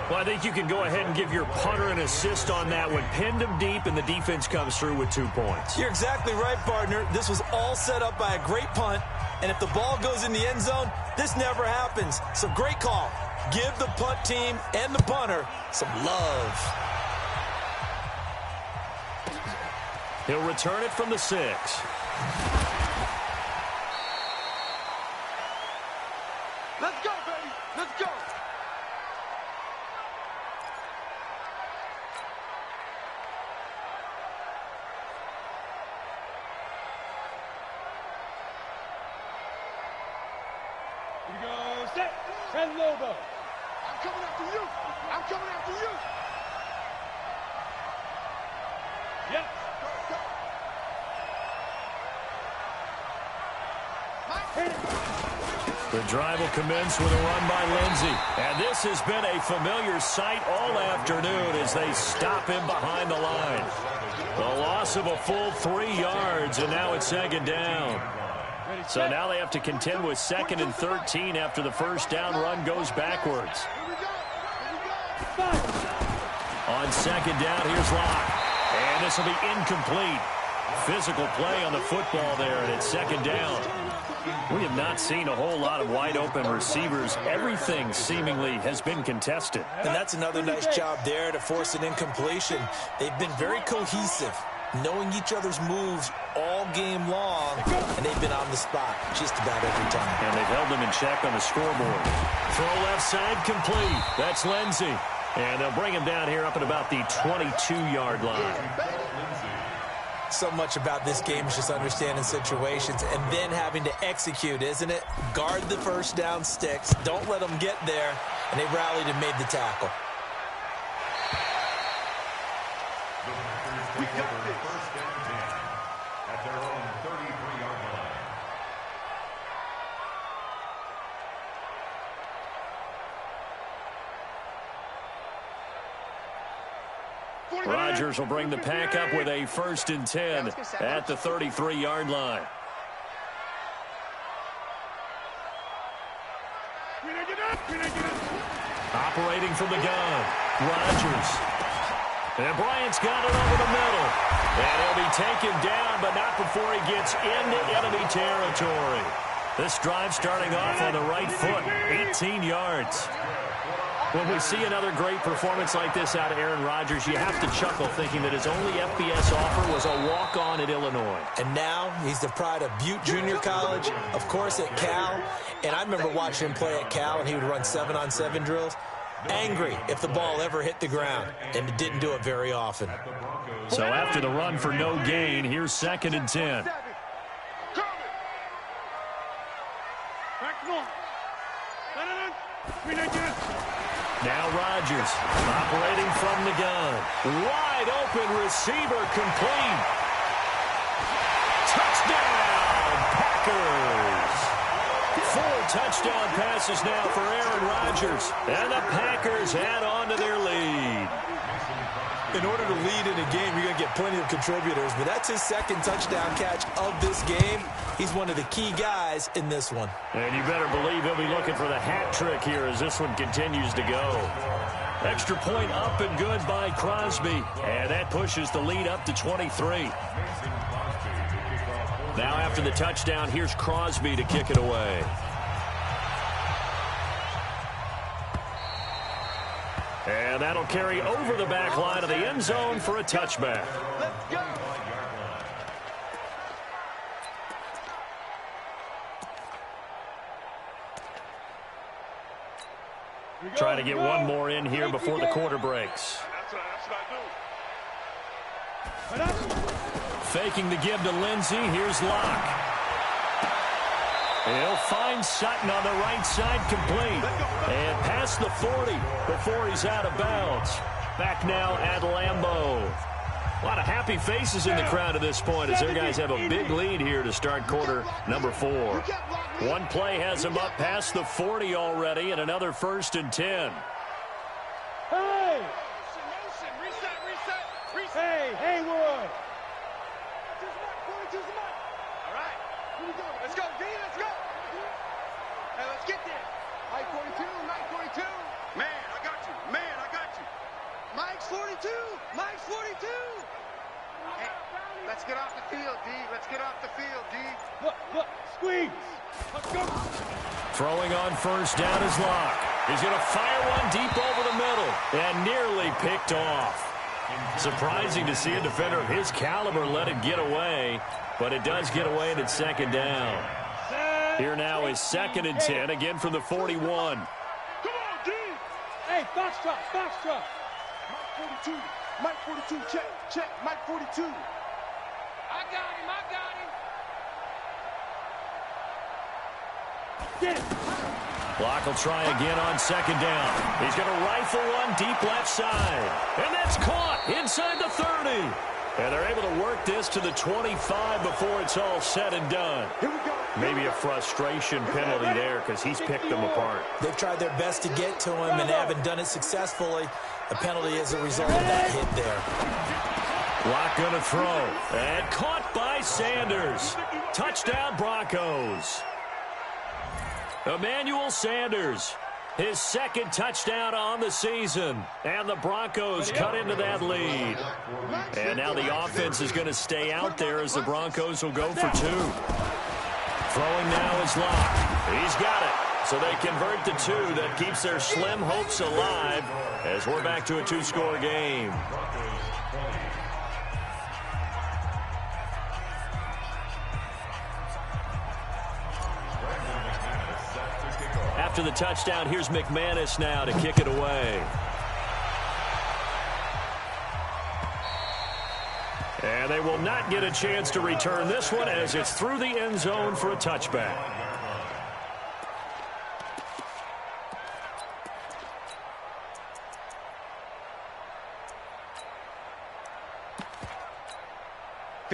Well, I think you can go ahead and give your punter an assist on that one. Pinned him deep, and the defense comes through with 2 points. You're exactly right, partner. This was all set up by a great punt, and if the ball goes in the end zone, this never happens. So great call. Give the punt team and the punter some love. He'll return it from the 6. Let's go, baby. Let's go. Here we go. Set. And Lobo. I'm coming after you. I'm coming after you. Yep. Go, go. Hit it. The drive will commence with a run by Lindsey. And this has been a familiar sight all afternoon as they stop him behind the line. The loss of a full 3 yards, and now it's 2nd down. So now they have to contend with 2nd and 13 after the first down run goes backwards. On 2nd down, here's Locke. And this will be incomplete. Physical play on the football there, and it's 2nd down. We have not seen a whole lot of wide-open receivers. Everything seemingly has been contested. And that's another nice job there to force an incompletion. They've been very cohesive, knowing each other's moves all game long, and they've been on the spot just about every time. And they've held them in check on the scoreboard. Throw left side, complete. That's Lindsey. And they'll bring him down here up at about the 22-yard line. So much about this game is just understanding situations and then having to execute, isn't it? Guard the first down sticks. Don't let them get there. And they rallied and made the tackle. We got this. First and 10 at their own 33-yard line. Rodgers will bring the pack up with a 1st and 10 at the 33-yard line. Operating from the gun, Rodgers. And Bryant's got it over the middle. And he'll be taken down, but not before he gets into enemy territory. This drive starting off on the right foot, 18 yards. When we see another great performance like this out of Aaron Rodgers, you have to chuckle thinking that his only FBS offer was a walk-on at Illinois. And now he's the pride of Butte Junior College, of course at Cal. And I remember watching him play at Cal, and he would run 7-on-7 drills. Angry if the ball ever hit the ground, and it didn't do it very often. So after the run for no gain, here's 2nd and 10. Now Rodgers operating from the gun. Wide open receiver complete. Touchdown, Packers. 4 touchdown passes now for Aaron Rodgers. And the Packers add on to their lead. In order to lead in a game, you're going to get plenty of contributors, but that's his 2nd touchdown catch of this game. He's one of the key guys in this one. And you better believe he'll be looking for the hat trick here as this one continues to go. Extra point up and good by Crosby. And that pushes the lead up to 23. Now after the touchdown, here's Crosby to kick it away. And that'll carry over the back line of the end zone for a touchback. Let's go. Trying to get one more in here before the quarter breaks. Faking the give to Lindsey. Here's Locke. He'll find Sutton on the right side, complete. And past the 40 before he's out of bounds. Back now at Lambeau. A lot of happy faces in the crowd at this point as their guys have a big lead here to start quarter number 4. One play has them up past the 40 already, and another 1st and 10. Hey! Reset. Hey, Haywood! All right. Here we go. Let's go, D. Let's go. Hey, let's get there. Mike 42, Mike 42. Man, I got you. Mike's 42. Mike's 42. Hey, let's get off the field, D. Let's get off the field, D. Look, squeeze. Let's go. Throwing on 1st down is Locke. He's going to fire one deep over the middle and nearly picked off. Surprising to see a defender of his caliber let it get away, but it does get away and it's 2nd down. Here now is 2nd and 10, again from the 41. Come on, D. Hey, Foxtrot. Mike 42, check, Mike 42. I got him. Get it. Locke will try again on 2nd down. He's going to rifle one deep left side. And that's caught inside the 30. And they're able to work this to the 25 before it's all said and done. Here we go. Maybe a frustration penalty there because he's picked them apart. They've tried their best to get to him and haven't done it successfully. A penalty as a result of that hit there. Locke going to throw. And caught by Sanders. Touchdown, Broncos. Emmanuel Sanders, his second touchdown on the season. And the Broncos cut into that lead. And now the offense is going to stay out there as the Broncos will go for two. Throwing now is Locke. He's got it. So they convert the two. That keeps their slim hopes alive as we're back to a two-score game. After the touchdown, here's McManus now to kick it away. And they will not get a chance to return this one as it's through the end zone for a touchback.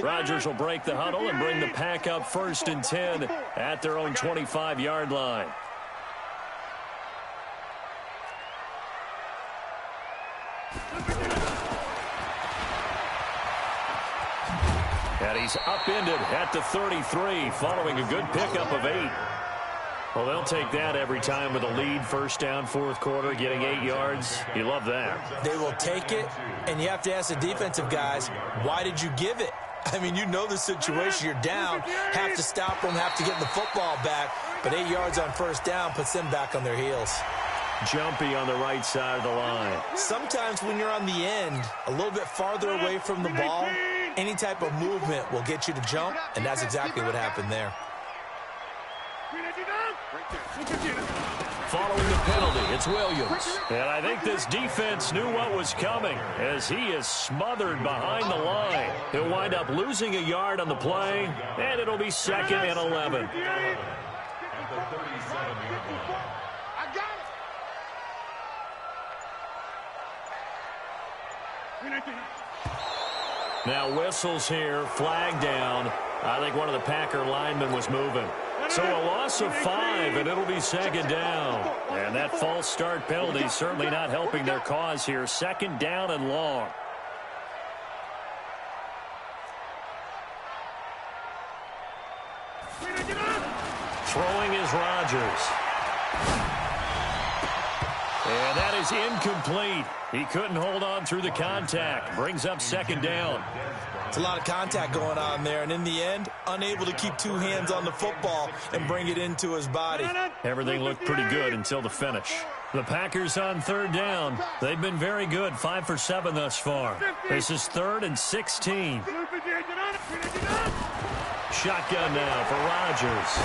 Rodgers will break the huddle and bring the pack up 1st and 10 at their own 25-yard line. And he's upended at the 33 following a good pickup of 8. Well, they'll take that every time with a lead, 1st down, 4th quarter, getting 8 yards. You love that. They will take it, and you have to ask the defensive guys, why did you give it? I mean, you know the situation. You're down, have to stop them, have to get the football back. But 8 yards on 1st down puts them back on their heels. Jumpy on the right side of the line. Sometimes when you're on the end, a little bit farther away from the ball, any type of movement will get you to jump, and that's exactly what happened there. Following the penalty, it's Williams. And I think this defense knew what was coming as he is smothered behind the line. He'll wind up losing a yard on the play, and it'll be 2nd and 11. Now whistles here, flag down. I think one of the Packer linemen was moving. So a loss of 5, and it'll be 2nd down. And that false start penalty certainly not helping their cause here. 2nd down and long. Throwing is Rodgers. And that is incomplete. He couldn't hold on through the contact. Brings up 2nd down. It's a lot of contact going on there, and in the end, unable to keep 2 hands on the football and bring it into his body. Everything looked pretty good until the finish. The Packers on 3rd down. They've been very good, 5 for 7 thus far. This is 3rd and 16. Shotgun now for Rodgers.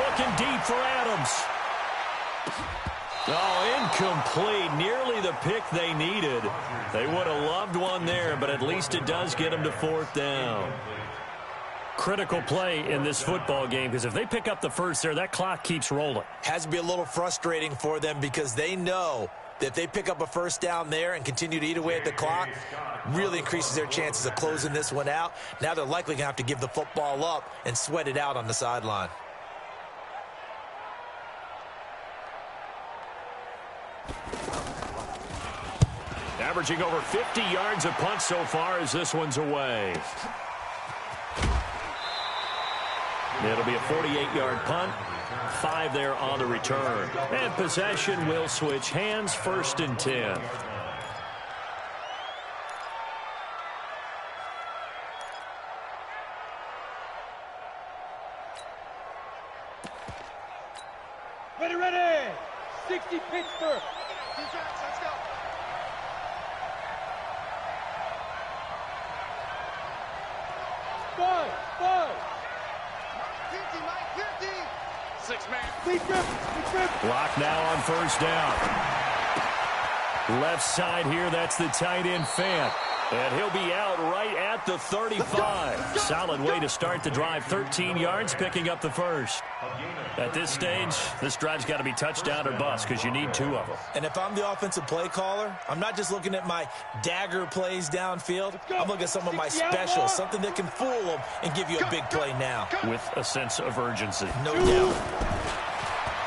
Looking deep for Adams. Oh, incomplete. Nearly the pick they needed. They would have loved one there, but at least it does get them to 4th down. Critical play in this football game because if they pick up the first there, that clock keeps rolling. Has to be a little frustrating for them because they know that if they pick up a 1st down there and continue to eat away at the clock, really increases their chances of closing this one out. Now they're likely going to have to give the football up and sweat it out on the sideline. Averaging over 50 yards a punt so far as this one's away. It'll be a 48-yard punt. 5 there on the return. And possession will switch hands, 1st and 10. Ready. 60 Pittsburgh. Let's go. Five. 50, Mike, 50. 6-man. Big trip. Block now on 1st down. Left side here, that's the tight end Fant. And he'll be out right at the 35. Solid way to start the drive. 13 yards, picking up the 1st. At this stage, this drive's got to be touchdown or bust because you need 2 of them. And if I'm the offensive play caller, I'm not just looking at my dagger plays downfield. I'm looking at some of my specials, something that can fool them and give you a big play now. With a sense of urgency. No doubt.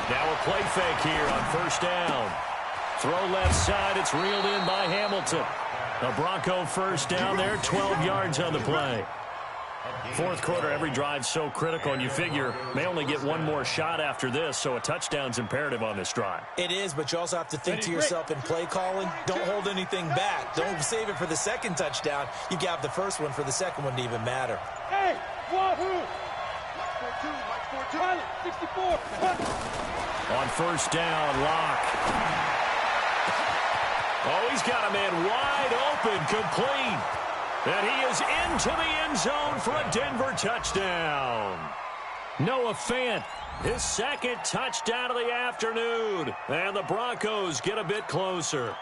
Now a play fake here on 1st down. Throw left side, it's reeled in by Hamilton. A Bronco first down there, 12 yards on the play. Fourth quarter, every drive's so critical, and you figure may only get one more shot after this, so a touchdown's imperative on this drive. It is, but you also have to think to yourself in play calling, don't hold anything back. Don't save it for the second touchdown. You got the first one for the second one to even matter. Hey, Wahoo! 64. On first down, Locke. Oh, he's got a man wide open, complete. And he is into the end zone for a Denver touchdown. Noah Fant, his second touchdown of the afternoon. And the Broncos get a bit closer.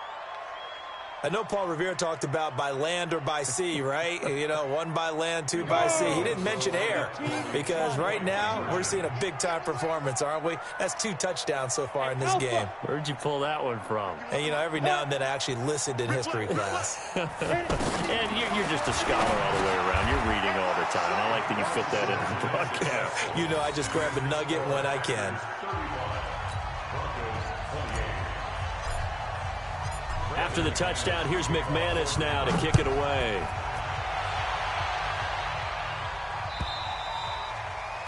I know Paul Revere talked about by land or by sea, right? You know, one by land, two by sea. He didn't mention air because right now we're seeing a big-time performance, aren't we? That's 2 touchdowns so far in this game. Where'd you pull that one from? And, you know, every now and then I actually listened in history class. And you're just a scholar all the way around. You're reading all the time. I like that you fit that into the broadcast. You know, I just grab a nugget when I can. After the touchdown, here's McManus now to kick it away.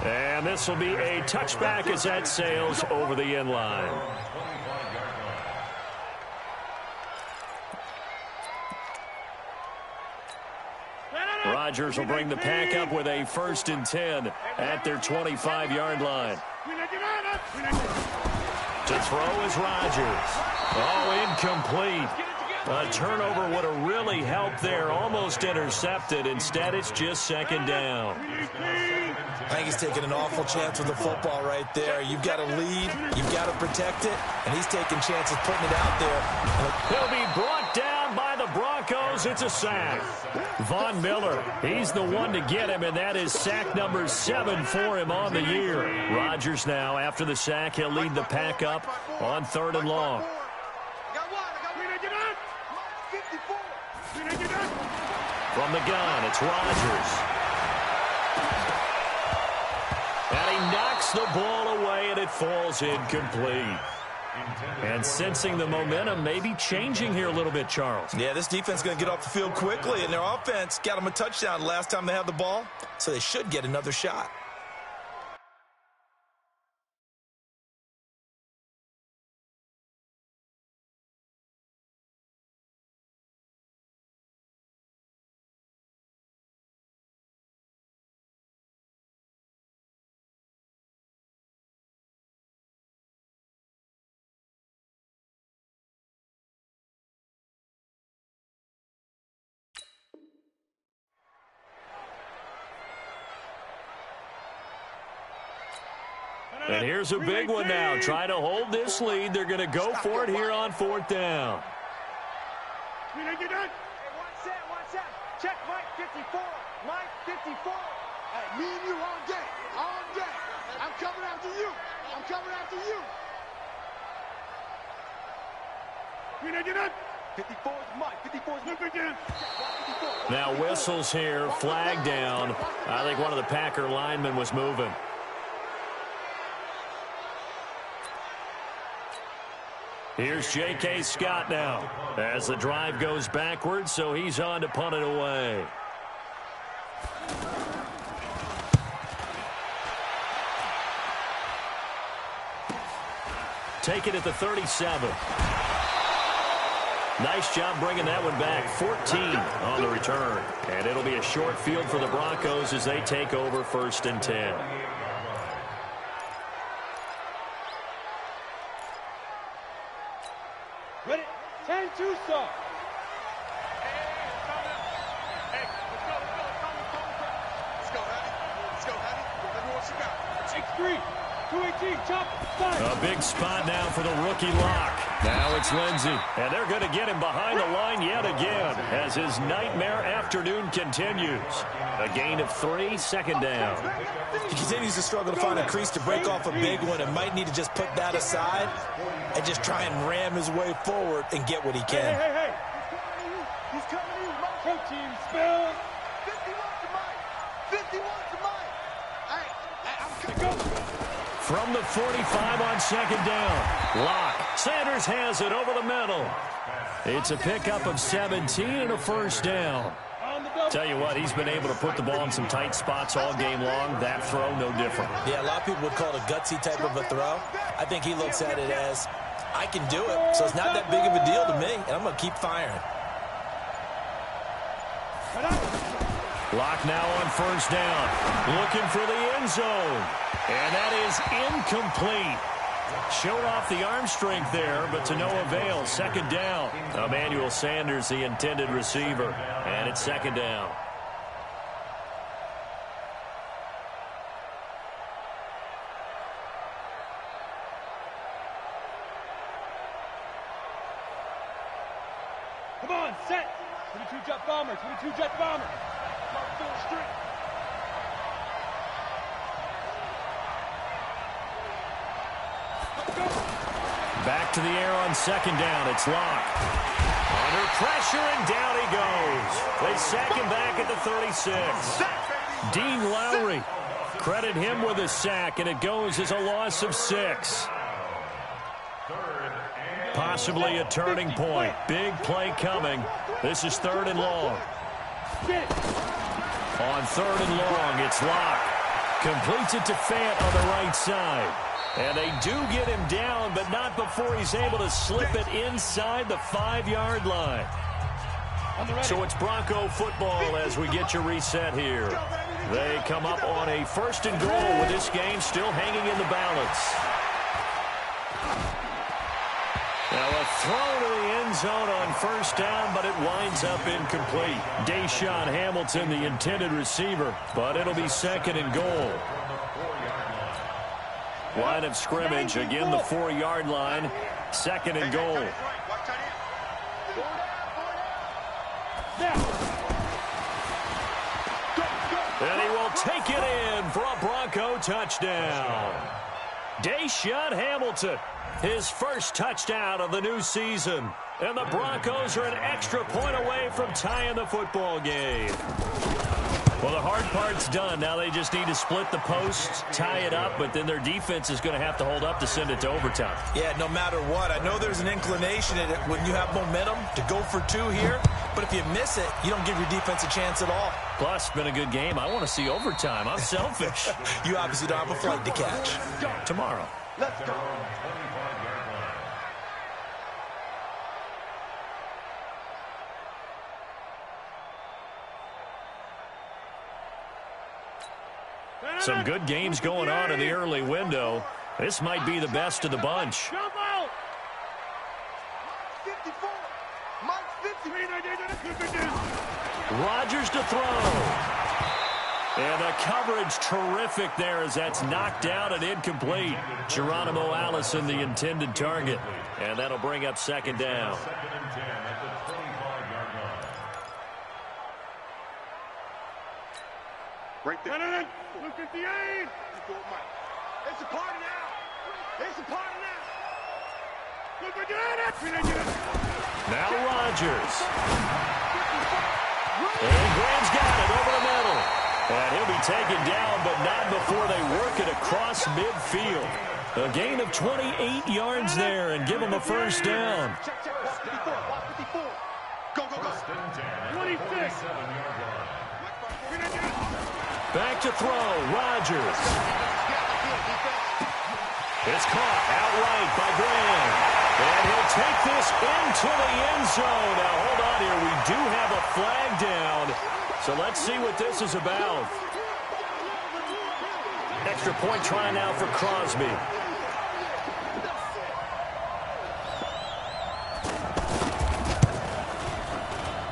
And this will be a touchback as that sails over the end line. Rodgers will bring the pack up with a 1st and 10 at their 25-yard line. To throw is Rodgers. Oh, incomplete. A turnover would have really helped there. Almost intercepted. Instead, it's just 2nd down. I think he's taking an awful chance with the football right there. You've got to lead. You've got to protect it. And he's taking chances putting it out there. He'll be brought down by the Broncos. It's a sack. Von Miller, he's the one to get him, and that is sack number 7 for him on the year. Rodgers now, after the sack, he'll lead the pack up on 3rd and long. From the gun, it's Rodgers. And he knocks the ball away, and it falls incomplete. And sensing the momentum maybe changing here a little bit, Charles. Yeah, this defense is going to get off the field quickly, and their offense got them a touchdown last time they had the ball, so they should get another shot. And here's a big one now. Trying to hold this lead. They're going to go for it here on 4th down. Hey, one set. Check Mike 54. Mike 54. Hey, me and you all day. All day. I'm coming after you. I'm coming after you. 54 is Mike. 54 is Mike again. Now whistles here. Flag down. I think one of the Packer linemen was moving. Here's J.K. Scott now as the drive goes backwards, so he's on to punt it away. Take it at the 37. Nice job bringing that one back. 14 on the return. And it'll be a short field for the Broncos as they take over 1st and 10. Ready? 10 2 stop. Let's go, Hattie. Let me what you got. X3. 218. Chop. Start. A big spot now for the rookie Locke. Now it's Lindsey. And they're going to get him behind the line yet again as his nightmare afternoon continues. A gain of 3, 2nd down. He continues to struggle to find a crease to break off a big one and might need to just put that aside and just try and ram his way forward and get what he can. Hey. He's coming to you. Protein spill. 51 to Mike. 51 to Mike. Hey, I'm coming. Go. From the 45 on 2nd down. Locke. Sanders has it over the middle. It's a pickup of 17 and a first down. Tell you what, he's been able to put the ball in some tight spots all game long. That throw, no different. Yeah, a lot of people would call it a gutsy type of a throw. I think he looks at it as, I can do it, so it's not that big of a deal to me, and I'm going to keep firing. Lock now on first down. Looking for the end zone. And that is incomplete. Showed off the arm strength there, but to no avail. Second down. Emmanuel Sanders, the intended receiver. And it's second down. Come on, set. 22 jet bomber, 22 jet bomber. Mark full street. Back to the air on second down. It's Locke. Under pressure, and down he goes. They sack him back at the 36. Dean Lowry. Credit him with a sack, and it goes as a loss of 6. Possibly a turning point. Big play coming. This is 3rd and long. On 3rd and long, it's Locke. Completes it to Fant on the right side. And they do get him down, but not before he's able to slip it inside the 5-yard line. So it's Bronco football as we get you reset here. They come up on a 1st and goal with this game still hanging in the balance. Now a throw to the end zone on first down, but it winds up incomplete. Deshaun Hamilton, the intended receiver, but it'll be 2nd and goal. Line of scrimmage, again the 4-yard line, 2nd and goal. And he will take it in for a Bronco touchdown. Deshaun Hamilton, his first touchdown of the new season. And the Broncos are an extra point away from tying the football game. Well, the hard part's done. Now they just need to split the posts, tie it up, but then their defense is going to have to hold up to send it to overtime. Yeah, no matter what. I know there's an inclination in it when you have momentum to go for 2 here, but if you miss it, you don't give your defense a chance at all. Plus, it's been a good game. I want to see overtime. I'm selfish. You obviously don't have a flight to catch. Tomorrow. Let's go. Some good games going on in the early window. This might be the best of the bunch. Jump out. 54. Mike 50. Rodgers to throw. And the coverage terrific there as that's knocked out and incomplete. Geronimo Allison, the intended target. And that'll bring up 2nd down. Right there. No. 58. It's a party now. It's a party now. Now Rodgers. And Graham's got it over the middle. And he'll be taken down, but not before they work it across midfield. A gain of 28 yards there and give him a first down. Check. 54. Go. 26. Back to throw. Rodgers. It's caught outright by Graham. And he'll take this into the end zone. Now, hold on here. We do have a flag down. So let's see what this is about. Extra point try now for Crosby.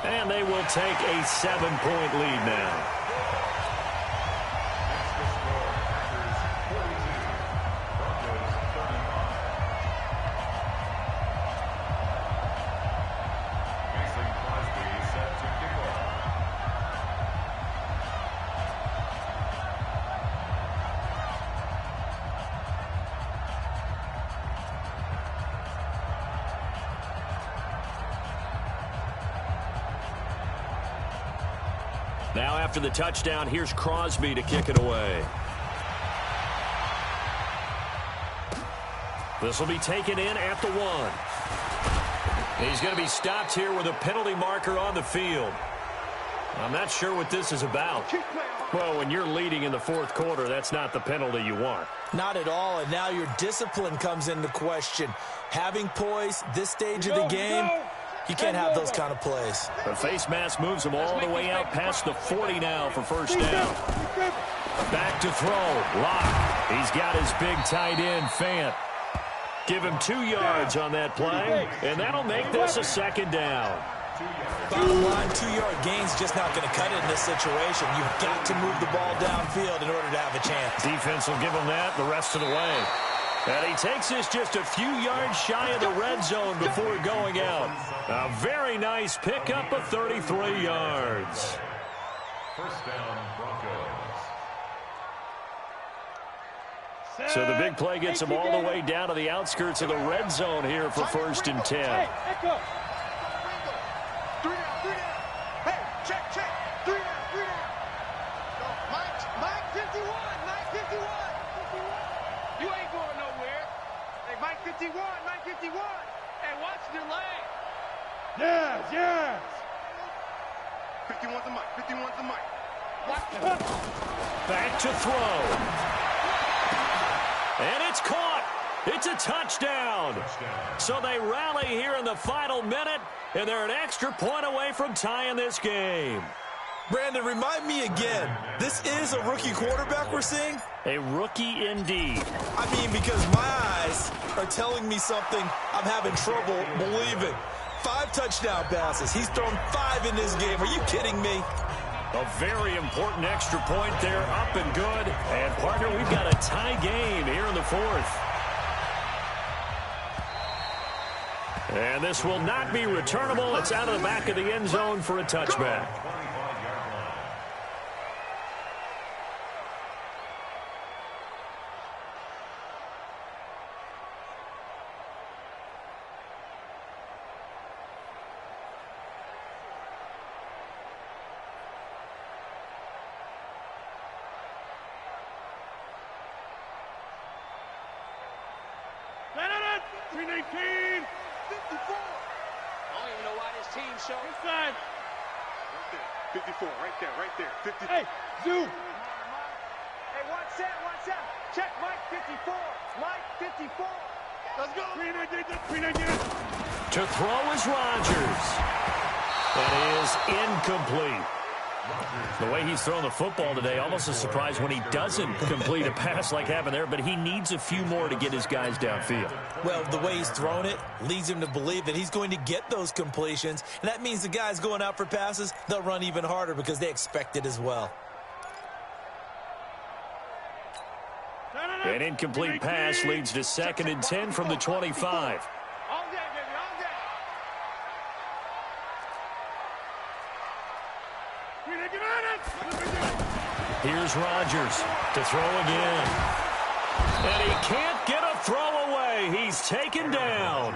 And they will take a 7-point lead now. Now after the touchdown, here's Crosby to kick it away. This will be taken in at the 1. He's going to be stopped here with a penalty marker on the field. I'm not sure what this is about. Well, when you're leading in the fourth quarter, that's not the penalty you want. Not at all, and now your discipline comes into question. Having poise this stage of the game, you can't have those kind of plays. The face mask moves him all the way out past the 40 now for first down. Back to throw. Lock. He's got his big tight end, Fant. Give him 2 yards on that play, and that'll make this a second down. Bottom line, 2-yard gain's just not going to cut it in this situation. You've got to move the ball downfield in order to have a chance. Defense will give him that the rest of the way. And he takes this just a few yards shy of the red zone before going out. A very nice pickup of 33 yards. First down, Broncos. So the big play gets him all the way down to the outskirts of the red zone here for first and 10. Hey, echo. 3 down, 3 down. Hey, check, check. 3 down, 3 down. No, Mike 51, Mike 51. You ain't going nowhere. Hey, Mike 51, Mike 51. Hey, watch the lane. Yes, yes. 51's the Mike, 51's the Mike. Back to throw. And it's caught. It's a touchdown. So they rally here in the final minute, and they're an extra point away from tying this game. Brandon, remind me again, this is a rookie quarterback we're seeing? A rookie indeed. I mean, because my eyes are telling me something I'm having trouble believing. 5 touchdown passes. He's thrown 5 in this game. Are you kidding me? A very important extra point there, up and good. And, partner, we've got a tie game here in the fourth. And this will not be returnable. It's out of the back of the end zone for a touchback. Inside. 54, right there, 54. Hey, Zoo. Hey, watch that. Check, Mike 54, Mike 54. Let's go. To throw is Rodgers. That is incomplete. The way he's thrown the football today, almost a surprise when he doesn't complete a pass like happened there, but he needs a few more to get his guys downfield. Well, the way he's thrown it leads him to believe that he's going to get those completions, and that means the guys going out for passes, they'll run even harder because they expect it as well. An incomplete pass leads to 2nd and 10 from the 25. All day, baby, all day. Here's Rodgers to throw again. And he can't get a throw away. He's taken down.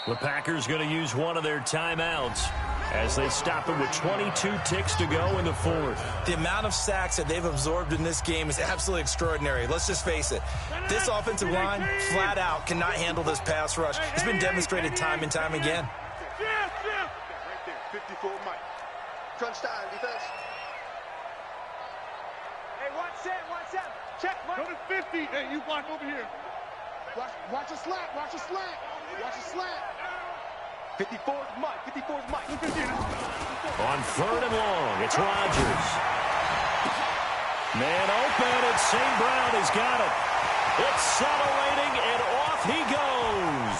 The Packers going to use one of their timeouts as they stop it with 22 ticks to go in the fourth. The amount of sacks that they've absorbed in this game is absolutely extraordinary. Let's just face it. This offensive line, flat out, cannot handle this pass rush. It's been demonstrated time and time again. Right there, 54, Mike. Crunch time, defense. Hey, watch that. Check, Mike. Go to 50. Hey, you block over here. Watch a slant, watch a slant. Watch a slant. 54's Mike, 54's Mike. On 3rd and long, it's Rodgers. Man open, and St. Brown has got it. Accelerating, and off he goes.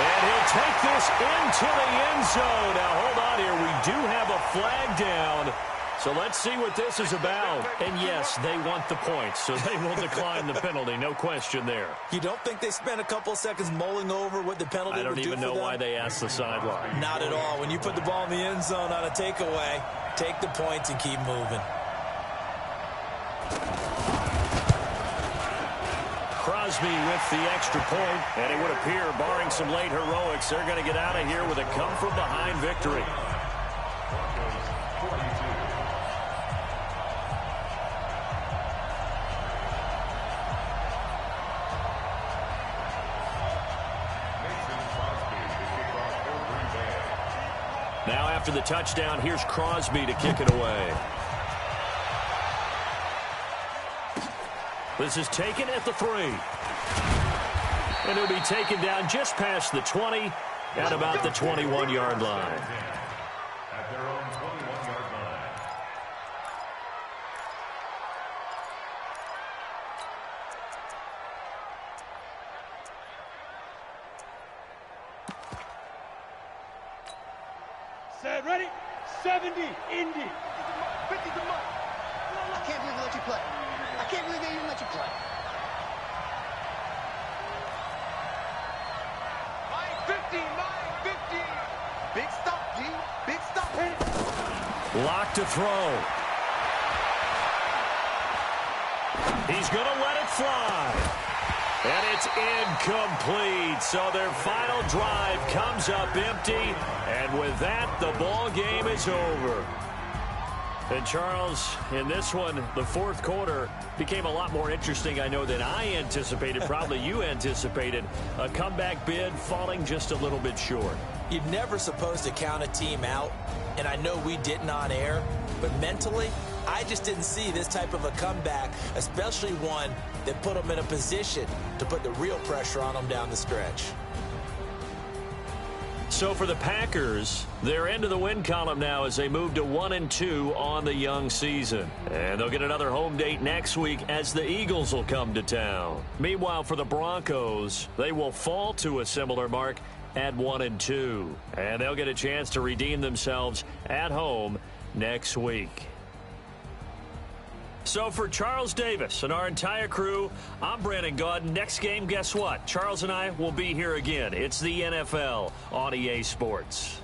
And he'll take this into the end zone. Now, hold on here. We do have a flag down. So let's see what this is about. And, yes, they want the points, so they will decline the penalty. No question there. You don't think they spent a couple of seconds mulling over what the penalty would do for them? I don't even know why they asked the sideline. Not at all. When you put the ball in the end zone on a takeaway, take the points and keep moving. Crosby with the extra point, and it would appear, barring some late heroics, they're going to get out of here with a come-from-behind victory. after the touchdown. Here's Crosby to kick it away. This is taken at the 3. And it'll be taken down just past the 20 at about the 21-yard line. At their own 21-yard line. Set, ready? 70, Indy. 50 to Mike. I can't believe they let you play. I can't believe they even let you play. Mike 50, Mike 50. Big stop, G. Big stop. Lock to throw. He's going to let it fly. And it's incomplete. So their final drive comes up empty. And with that, the ball game is over. And Charles, in this one, the fourth quarter became a lot more interesting, I know, than I anticipated. Probably you anticipated. A comeback bid falling just a little bit short. You're never supposed to count a team out, and I know we didn't on air, but mentally, I just didn't see this type of a comeback, especially one that put them in a position to put the real pressure on them down the stretch. So for the Packers, they're into the win column now as they move to 1-2 on the young season. And they'll get another home date next week as the Eagles will come to town. Meanwhile, for the Broncos, they will fall to a similar mark at 1-2. And they'll get a chance to redeem themselves at home next week. So for Charles Davis and our entire crew, I'm Brandon Gaudin. Next game, guess what? Charles and I will be here again. It's the NFL on EA Sports.